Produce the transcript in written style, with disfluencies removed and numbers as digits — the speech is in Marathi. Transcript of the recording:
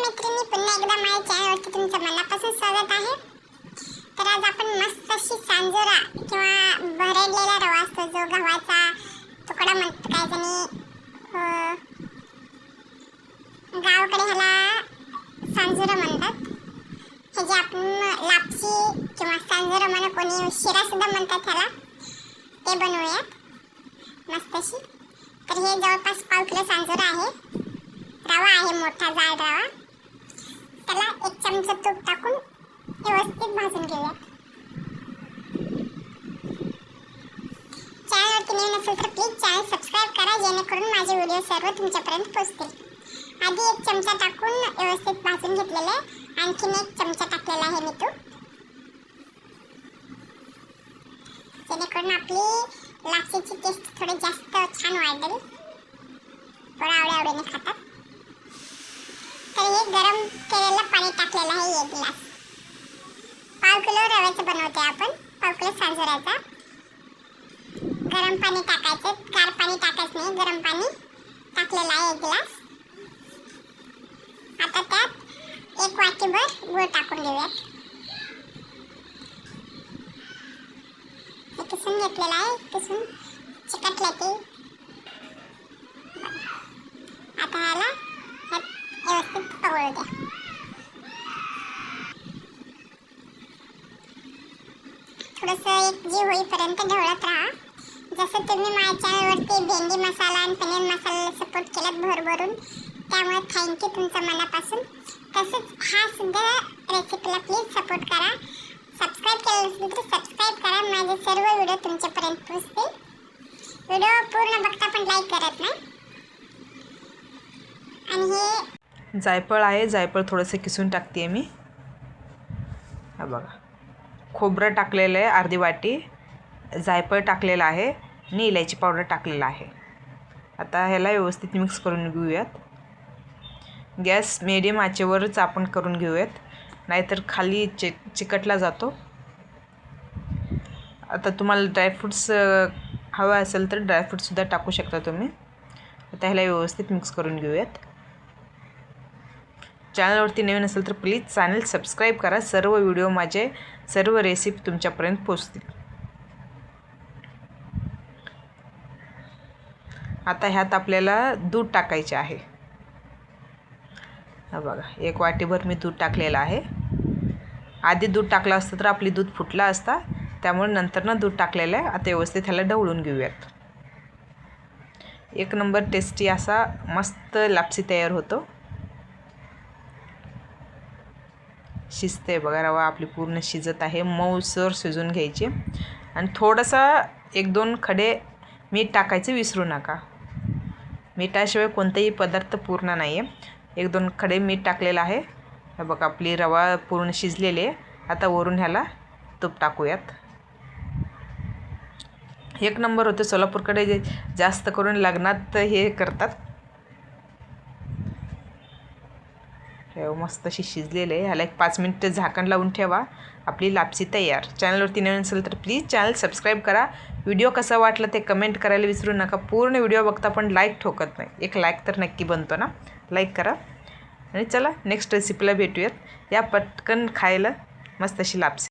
मैत्रिणी, पुन्हा एकदा माझ्या चॅनलवरती तुमचं मनापासून स्वागत आहे. तर आज आपण मस्त अशी सांजोरा किंवा भरडलेला रवा असतो जो गव्हाचा तुकडा म्हणतात काही जणी, गावाकडे ह्याला सांजोरा म्हणतात. हे जे आपण लापशी किंवा सांजोरा म्हणा, कोणी शिरा सुद्धा म्हणतात ह्याला, ते बनवूयात मस्त अशी. तर हे जवळपास 1 किलो सांजोरा आहे. रवा आहे मोठा जाड रवा. त्याला 1 चमचा तूप टाकून व्यवस्थित भाजून घेऊयात. चॅनलवरती नवीन असेल तर प्लीज चॅनल सबस्क्राईब करा, जेणेकरून माझे व्हिडिओ सर्व तुमच्यापर्यंत पोहोचतील. आधी 1 चमचा टाकून व्यवस्थित भाजून घेतलेले, आणखीन 1 चमचा टाकलेला आहे मी तूप, जेणेकरून आपली लापशीची टेस्ट थोडी जास्त छान वाढेल, थोडं आवडीने खातात. तर हे गरम केलेलं पाणी टाकलेलं आहे 1 ग्लास. 1/2 किलो रव्याचं बनवते आपण, 1/2 किलो सांजोऱ्याचा. गरम पाणी टाकायचं, गार पाणी टाकायचं नाही, गरम पाणी टाकलेलं आहे 1 ग्लास. आता त्यात 1 वाटीभर गूळ टाकून घेऊयात. हे किसून घेतलेलं आहे, किसून चिकटलं ते. आता ह्याला व्यवस्थित पगळू द्या. थोडंसं एक जीव होईपर्यंत ढवळत राहा. जसं तुम्ही माझ्या चॅनलवरती भेंडी मसाला आणि पनीर मसाला सपोर्ट केलात भरभरून, त्यामुळे थँक्यू तुमचं मनापासून. तसंच हा सुद्धा रेसिपीला प्लीज सपोर्ट करा. सबस्क्राईब केलं नसेल तर सबस्क्राईब करा, माझे सर्व व्हिडिओ तुमच्यापर्यंत पोहोचतील. व्हिडिओ पूर्ण बघता पण लाईक करत नाही. आणि हे जायफळ आहे, जायफळ थोडंसं किसून टाकते मी. हा बघा, खोबरं टाकलेलं आहे अर्धी वाटी, जायफळ टाकलेलं आहे आणि इलायची पावडर टाकलेला आहे. आता ह्याला व्यवस्थित मिक्स करून घेऊयात. गॅस मिडियम आचेवरच आपण करून घेऊयात, नाहीतर खाली चिकटला जातो. आता तुम्हाला ड्रायफ्रूट्स हवं असेल तर ड्रायफ्रूटसुद्धा टाकू शकता तुम्ही. आता ह्याला व्यवस्थित मिक्स करून घेऊयात. चॅनलवरती नवीन असेल तर प्लीज चॅनल सबस्क्राईब करा, सर्व व्हिडिओ माझे सर्व रेसिपी तुमच्यापर्यंत पोहोचतील. आता ह्यात आपल्याला दूध टाकायचे आहे. हा बघा, 1 वाटीभर मी दूध टाकलेलं आहे. आधी दूध टाकलं असतं तर आपली दूध फुटला असता, त्यामुळे नंतरनं दूध टाकलेलं आहे. आता व्यवस्थित ह्याला ढवळून घेऊयात. 1 नंबर टेस्टी असा मस्त लापसी तयार होतो. शिजते बघा, रवा आपली पूर्ण शिजत आहे. मऊसर शिजून घ्यायची. आणि थोडासा 1-2 खडे मीठ टाकायचं विसरू नका. मिठाशिवाय कोणताही पदार्थ पूर्ण नाही आहे. 1-2 खडे मीठ टाकलेलं आहे. हे बघा, आपली रवा पूर्ण शिजलेली आहे. आता वरून ह्याला तूप टाकूयात. 1 नंबर होते. सोलापूरकडे जास्त करून लग्नात हे करतात. हे मस्त अशी शिजलेलं आहे. ह्याला 5 मिनिटं झाकण लावून ठेवा. आपली लापसी तयार. चॅनलवरती नवीन असेल तर प्लीज चॅनल सबस्क्राईब करा. व्हिडिओ कसा वाटला ते कमेंट करायला विसरू नका. पूर्ण व्हिडिओ बघता पण लाईक ठोकत नाही. 1 लाईक तर नक्की बनतो ना, लाईक करा. आणि चला नेक्स्ट रेसिपीला भेटूयात. या पटकन खायला मस्त अशी लापसी.